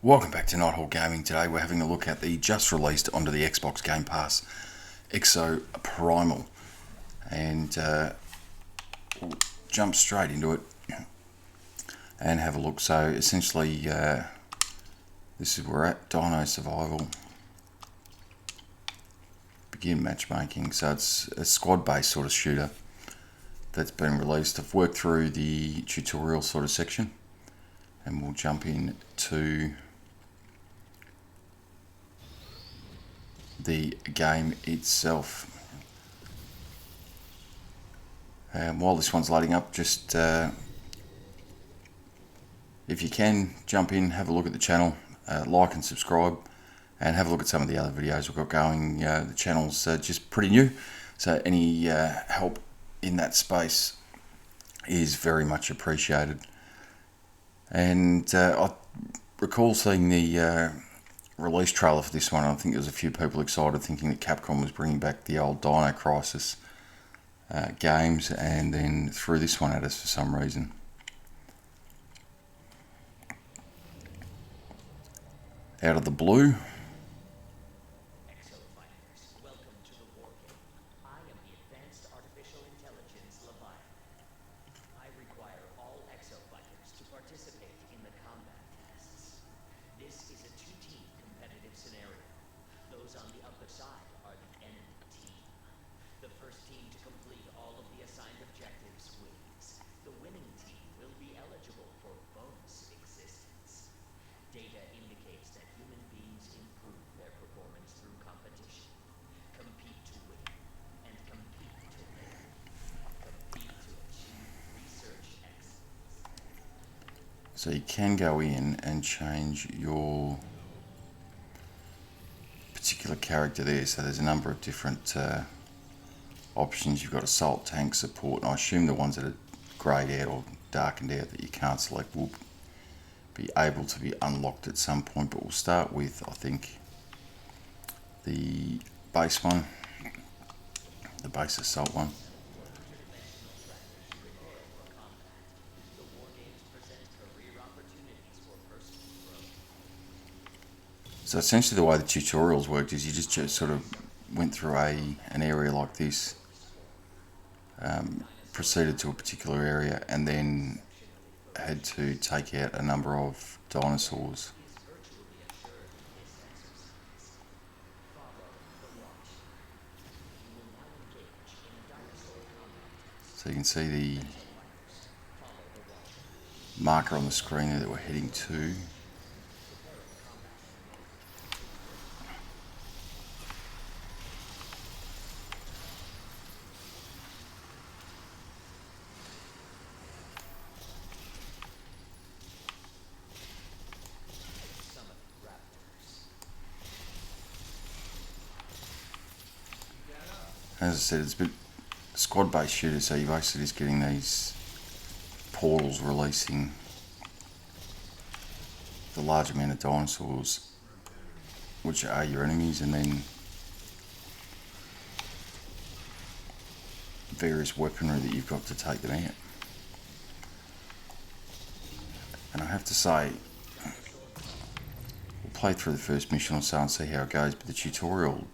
Welcome back to Nighthawk Gaming. Today we're having a look at the just released onto the Xbox Game Pass Exoprimal, and we'll jump straight into it and have a look. So essentially this is where we're at. Dino Survival, begin matchmaking. So it's a squad based sort of shooter that's been released. I've worked through the tutorial sort of section and we'll jump in to the game itself. While this one's loading up, just if you can, jump in, have a look at the channel, like and subscribe, and have a look at some of the other videos we've got going. The channel's just pretty new, so any help in that space is very much appreciated. And I recall seeing the release trailer for this one. I think there was a few people excited, thinking that Capcom was bringing back the old Dino Crisis games, and then threw this one at us for some reason. Out of the blue. Exofighters, welcome to the war game. I am the advanced artificial intelligence Leviathan. I require all exofighters to participate in the combat tasks. This is a two-team competitive scenario. Those on the other side are the enemy team. The first team to complete all of the assigned objectives wins. The winning team will be eligible for bonus existence. Data indicates that human beings improve their performance through competition. Compete to win, and compete to live. Compete to achieve research excellence. So you can go in and change your particular character there. So there's a number of different options. You've got assault, tank, support, and I assume the ones that are greyed out or darkened out that you can't select will be able to be unlocked at some point, but we'll start with, I think, the base one, the base assault one. So essentially the way the tutorials worked is you just sort of went through an area like this, proceeded to a particular area, and then had to take out a number of dinosaurs. So you can see the marker on the screen there that we're heading to. As I said, it's a bit squad-based shooter, so you're basically just getting these portals releasing the large amount of dinosaurs, which are your enemies, and then various weaponry that you've got to take them out. And I have to say, we'll play through the first mission or so and see how it goes, but the tutorial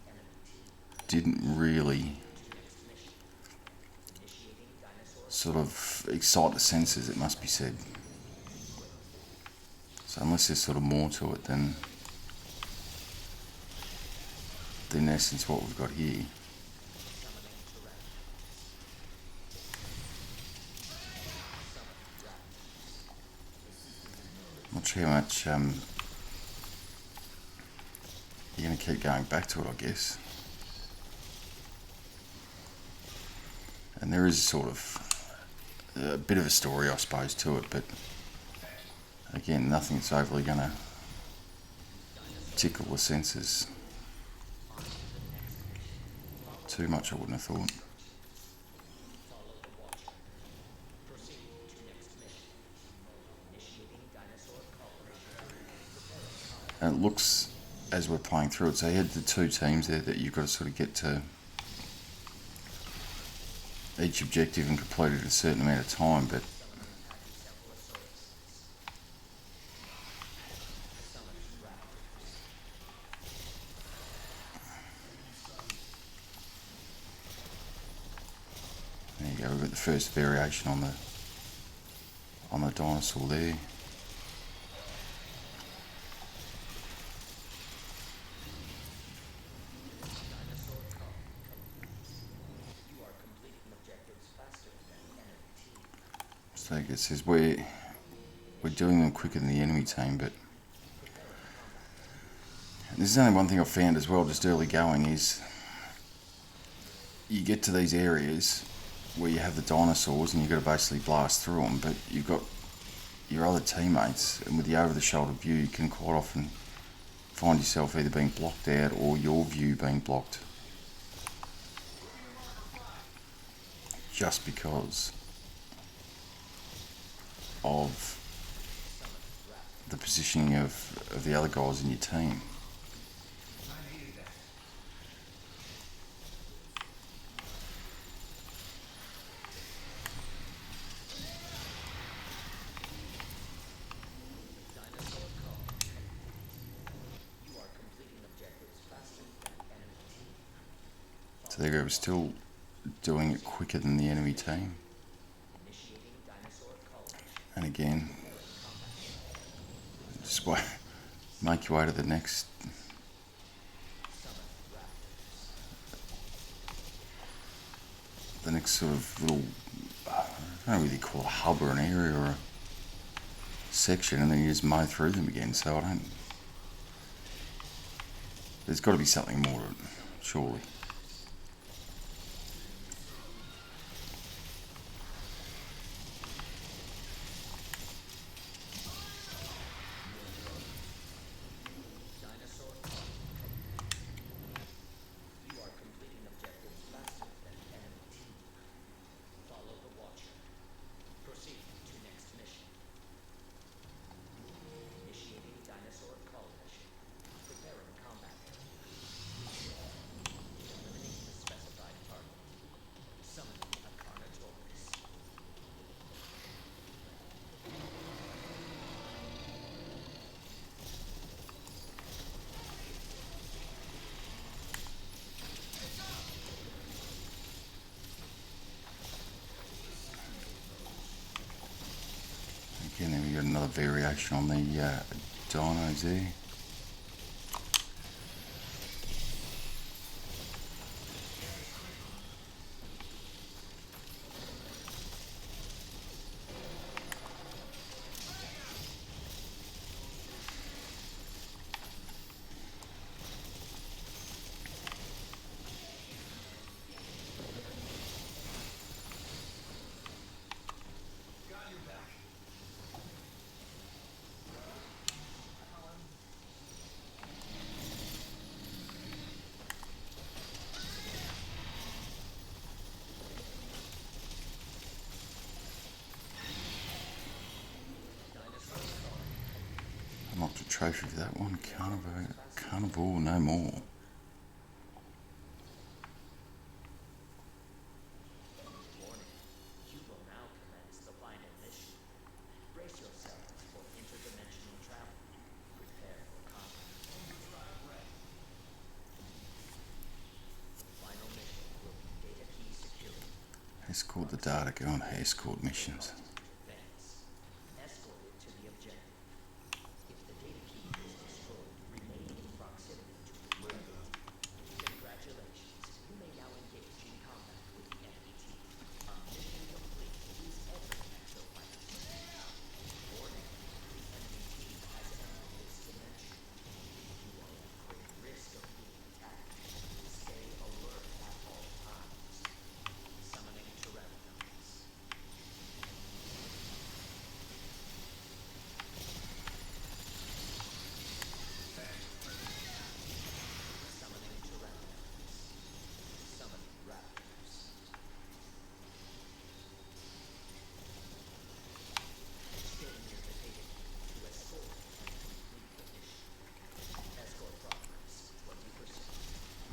didn't really sort of excite the senses, it must be said. So unless there's sort of more to it than in essence what we've got here. Not sure how much you're going to keep going back to it, I guess. And there is sort of a bit of a story, I suppose, to it, but again, nothing that's overly going to tickle the senses too much, I wouldn't have thought. And it looks, as we're playing through it, so you had the two teams there that you've got to sort of get to each objective and complete it in a certain amount of time, but first variation on the dinosaur there. So it says we're doing them quicker than the enemy team, but this is only one thing I've found as well, just early going, is you get to these areas where you have the dinosaurs and you've got to basically blast through them, but you've got your other teammates, and with the over-the-shoulder view you can quite often find yourself either being blocked out or your view being blocked just because of the positioning of the other guys in your team. So there we go, we're still doing it quicker than the enemy team. And again, just make your way to the next sort of little, I don't know whether you call it a hub or an area or a section, and then you just mow through them again. So I don't, there's got to be something more to it, surely. Again, then we got another variation on the dinos there. Unlocked a trophy for that one. Carnivore no more. Escort the data, go on escort missions.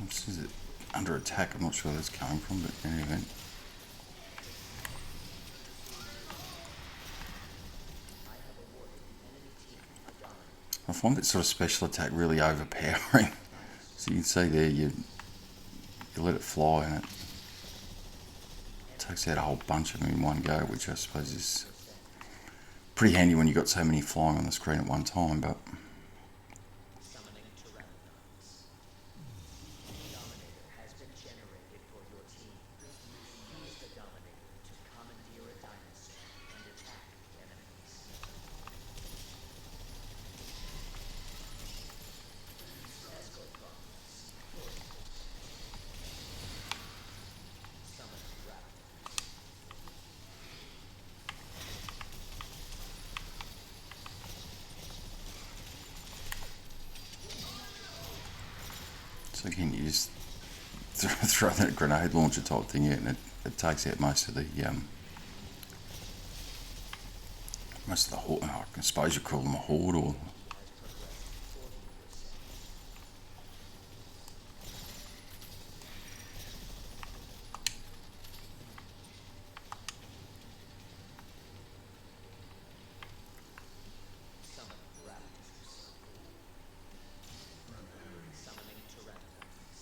This is it under attack. I'm not sure where that's coming from, but in any event. I find that sort of special attack really overpowering. So you can see there, you let it fly and it takes out a whole bunch of them in one go, which I suppose is pretty handy when you've got so many flying on the screen at one time, but... Summoning pteranodons. Dominator has been generated for your team. Use the Dominator to commandeer a dinosaur and attack the enemies. Escort progress. Summoning raptors. So again, you just throw that grenade launcher type thing out, and it takes out most of the horde. I suppose you call them a horde, or Summoning pteranodons.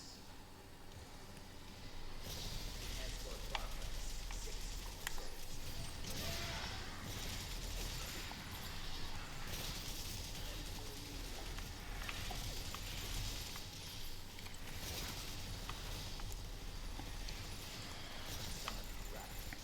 Escort progress 60%. Summoning raptors.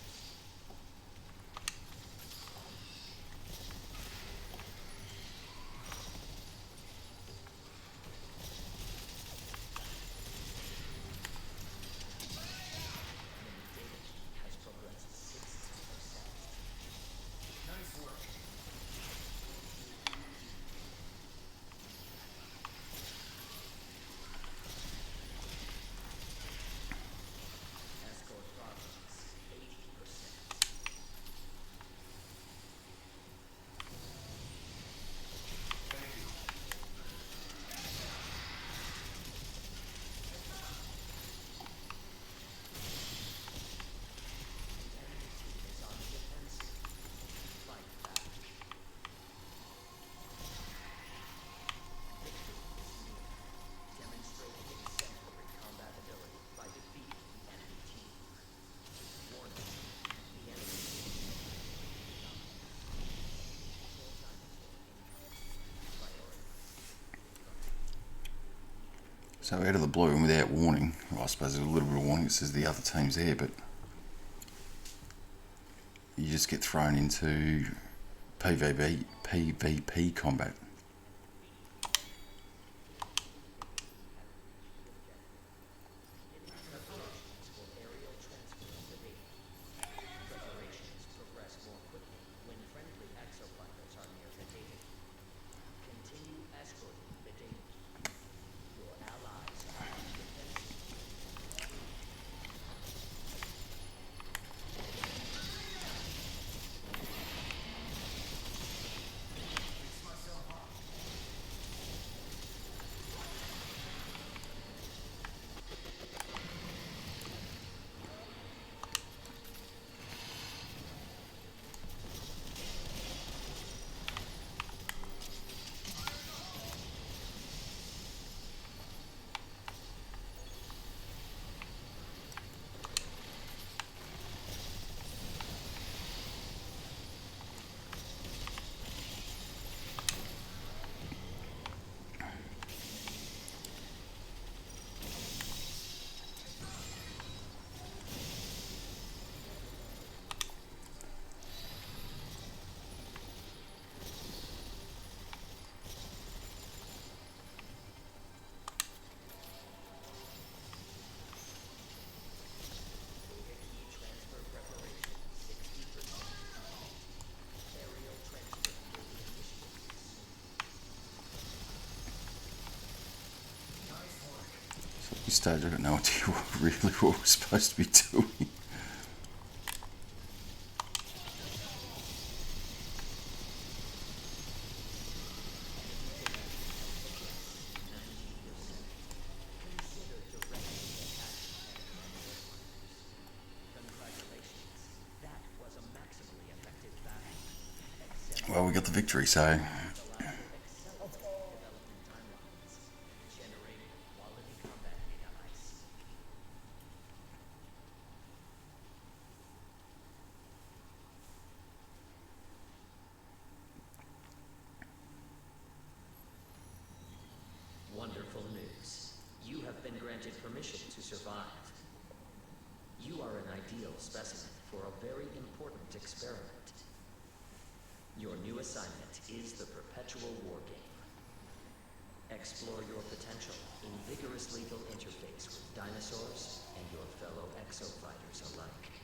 Has progressed 60%. Nice work. Escort progress 80%. The enemy team is on the defensive. Fight back. Victory is near. Demonstrate exemplary combat ability by defeating the enemy team. Warning, the enemy team Control dinosaur incoming. Priority. so out of the blue and without warning. Well, I suppose there's a little bit of warning. It says the other team's there, but you just get thrown into PvP combat. Preparations for aerial transfer of the data. Preparations progress more quickly when friendly exofighters are near the data. Continue escorting the data. Your allies are on the defensive. Data key transfer preparation 60% complete. Aerial transfer will be initiated soon. Nice work. At this stage, I got no idea what we're supposed to be doing. Consider directly attacking enemy exofighters. Congratulations. That was a maximally effective battle. Well, we got the victory, so Allow for accelerated development timelines. Generate quality combat data ice. granted permission to survive. You are an ideal specimen for a very important experiment. Your new assignment is the perpetual war game. Explore your potential in vigorous lethal interface with dinosaurs and your fellow exofighters alike.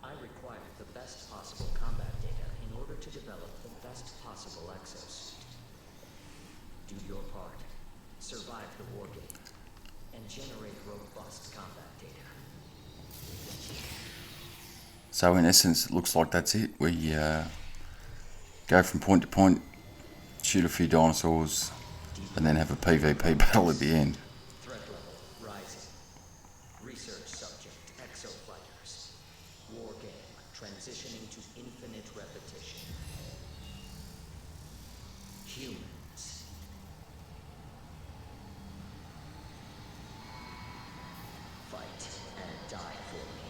I require the best possible combat data in order to develop the best possible exosuit. Do your part, survive the war game, and generate robust combat data. So in essence, it looks like that's it. We go from point to point, shoot a few dinosaurs, and then have a PvP battle at the end. Threat level rising. Research subject exofighters. War game transitioning to infinite repetition. Humans. Fight and die for me.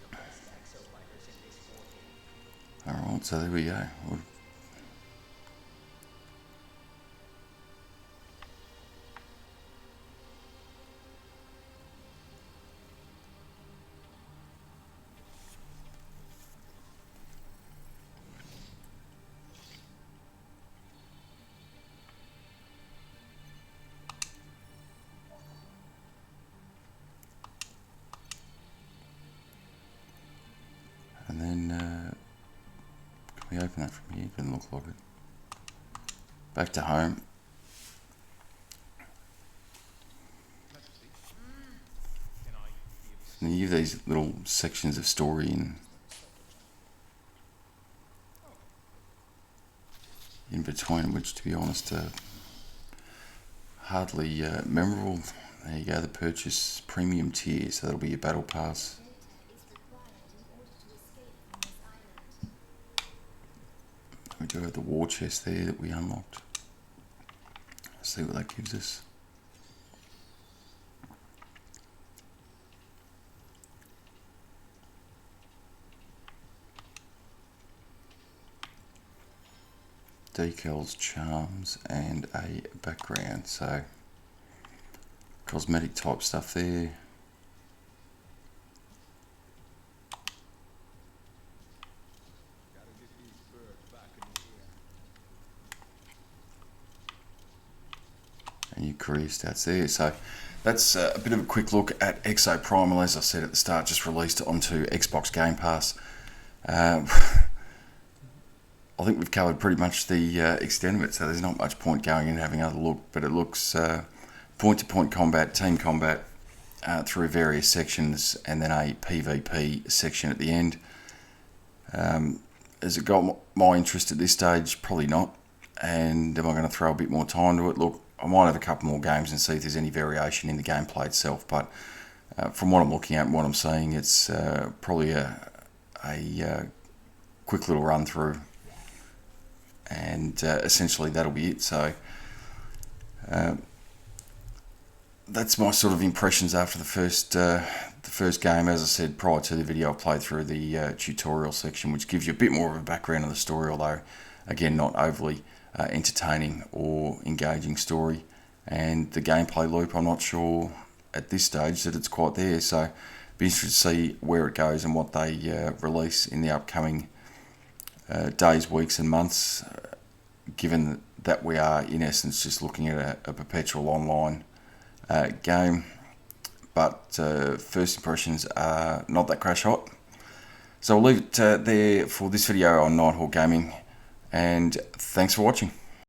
The best exofighters in this war game. Alright, so there we go. And then, can we open that from here? Didn't look like it. Back to home. And you give these little sections of story in between, which, to be honest, hardly memorable. There you go, the purchase premium tier, so that'll be your battle pass. We do have the war chest there that we unlocked. Let's see what that gives us. Decals, charms, and a background. So, cosmetic type stuff there. And your career stats there. So that's a bit of a quick look at Exoprimal. As I said at the start, just released onto Xbox Game Pass. I think we've covered pretty much the extent of it, so there's not much point going in having another look, but it looks point-to-point combat, team combat through various sections, and then a PvP section at the end. Has it got my interest at this stage? Probably not. And am I going to throw a bit more time to it? Look, I might have a couple more games and see if there's any variation in the gameplay itself, but from what I'm looking at and what I'm seeing, it's probably a quick little run through, and essentially that'll be it. So that's my sort of impressions after the first game. As I said prior to the video, I played through the tutorial section, which gives you a bit more of a background of the story, although again not overly entertaining or engaging story. And the gameplay loop, I'm not sure at this stage that it's quite there, so be interested to see where it goes and what they release in the upcoming days, weeks and months, given that we are in essence just looking at a perpetual online game. But first impressions are not that crash hot, so I'll leave it there for this video on Nighthawk Gaming, and thanks for watching.